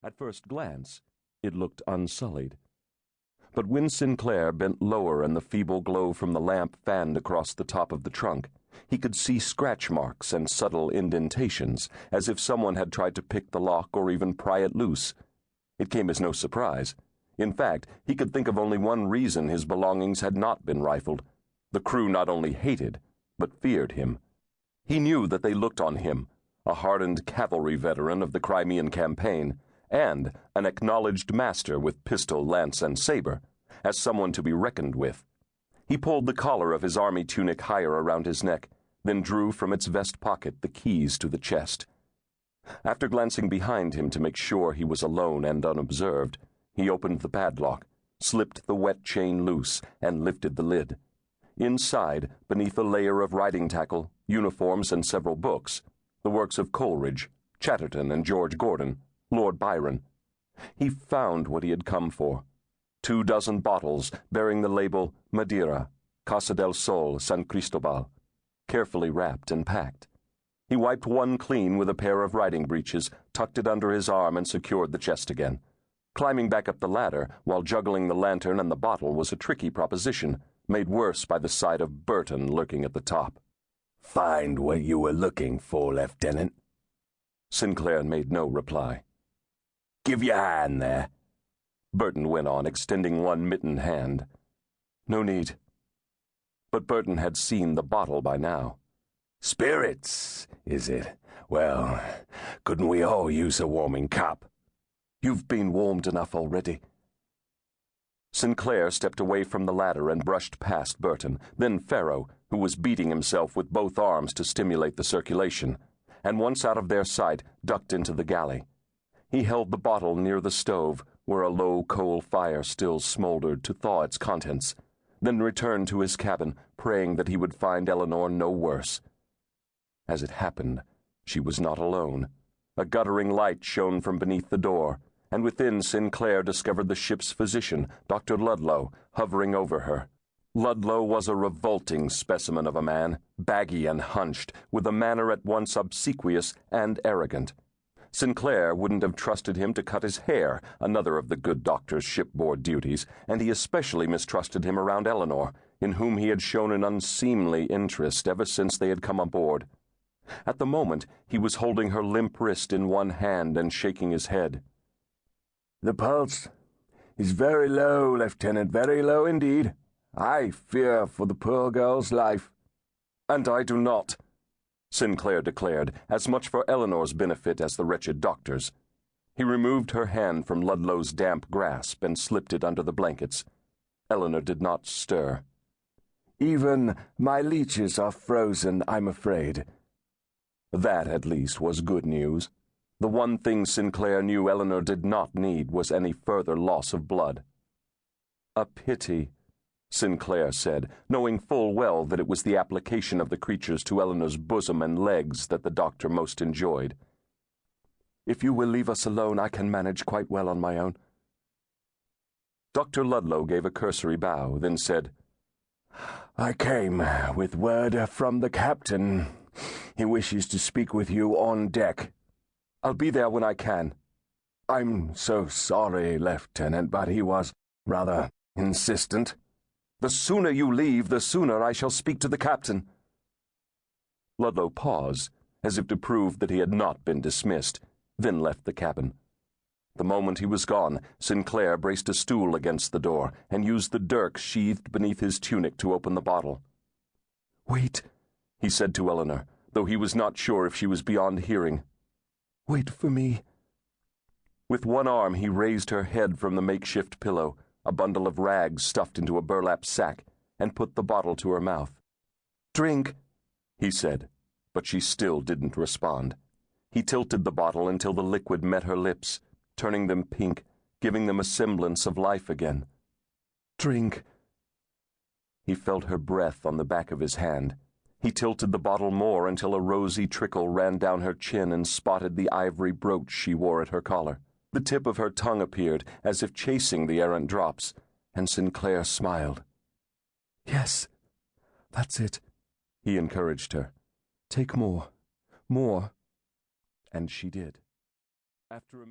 At first glance, it looked unsullied. But when Sinclair bent lower and the feeble glow from the lamp fanned across the top of the trunk, he could see scratch marks and subtle indentations, as if someone had tried to pick the lock or even pry it loose. It came as no surprise. In fact, he could think of only one reason his belongings had not been rifled. The crew not only hated, but feared him. He knew that they looked on him, a hardened cavalry veteran of the Crimean campaign, and an acknowledged master with pistol, lance, and saber, as someone to be reckoned with. He pulled the collar of his army tunic higher around his neck, then drew from its vest pocket the keys to the chest. After glancing behind him to make sure he was alone and unobserved, he opened the padlock, slipped the wet chain loose, and lifted the lid. Inside, beneath a layer of riding tackle, uniforms, and several books, the works of Coleridge, Chatterton, and George Gordon, Lord Byron, he found what he had come for: 24 bottles bearing the label Madeira, Casa del Sol, San Cristobal, carefully wrapped and packed. He wiped one clean with a pair of riding breeches, tucked it under his arm, and secured the chest again. Climbing back up the ladder while juggling the lantern and the bottle was a tricky proposition, made worse by the sight of Burton lurking at the top. "Find what you were looking for, Lieutenant?" Sinclair made no reply. "Give your hand there," Burton went on, extending one mittened hand. No need. But Burton had seen the bottle by now. "Spirits, is it? Well, couldn't we all use a warming cup?" "You've been warmed enough already." Sinclair stepped away from the ladder and brushed past Burton, then Farrow, who was beating himself with both arms to stimulate the circulation, and once out of their sight, ducked into the galley. He held the bottle near the stove, where a low coal fire still smoldered, to thaw its contents, then returned to his cabin, praying that he would find Eleanor no worse. As it happened, she was not alone. A guttering light shone from beneath the door, and within Sinclair discovered the ship's physician, Dr. Ludlow, hovering over her. Ludlow was a revolting specimen of a man, baggy and hunched, with a manner at once obsequious and arrogant. Sinclair wouldn't have trusted him to cut his hair, another of the good doctor's shipboard duties, and he especially mistrusted him around Eleanor, in whom he had shown an unseemly interest ever since they had come aboard. At the moment, he was holding her limp wrist in one hand and shaking his head. "The pulse is very low, Lieutenant, very low indeed. I fear for the poor girl's life." "And I do not," Sinclair declared, as much for Eleanor's benefit as the wretched doctor's. He removed her hand from Ludlow's damp grasp and slipped it under the blankets. Eleanor did not stir. "Even my leeches are frozen, I'm afraid." That, at least, was good news. The one thing Sinclair knew Eleanor did not need was any further loss of blood. "A pity," Sinclair said, knowing full well that it was the application of the creatures to Eleanor's bosom and legs that the doctor most enjoyed. "If you will leave us alone, I can manage quite well on my own." Dr. Ludlow gave a cursory bow, then said, "I came with word from the captain. He wishes to speak with you on deck." "I'll be there when I can." "I'm so sorry, Lieutenant, but he was rather insistent." "The sooner you leave, the sooner I shall speak to the captain." Ludlow paused, as if to prove that he had not been dismissed, then left the cabin. The moment he was gone, Sinclair braced a stool against the door and used the dirk sheathed beneath his tunic to open the bottle. "Wait," he said to Eleanor, though he was not sure if she was beyond hearing. "Wait for me." With one arm he raised her head from the makeshift pillow, a bundle of rags stuffed into a burlap sack, and put the bottle to her mouth. "Drink," he said, but she still didn't respond. He tilted the bottle until the liquid met her lips, turning them pink, giving them a semblance of life again. "Drink." He felt her breath on the back of his hand. He tilted the bottle more until a rosy trickle ran down her chin and spotted the ivory brooch she wore at her collar. The tip of her tongue appeared, as if chasing the errant drops, and Sinclair smiled. "Yes, that's it," he encouraged her. "Take more. And she did. After a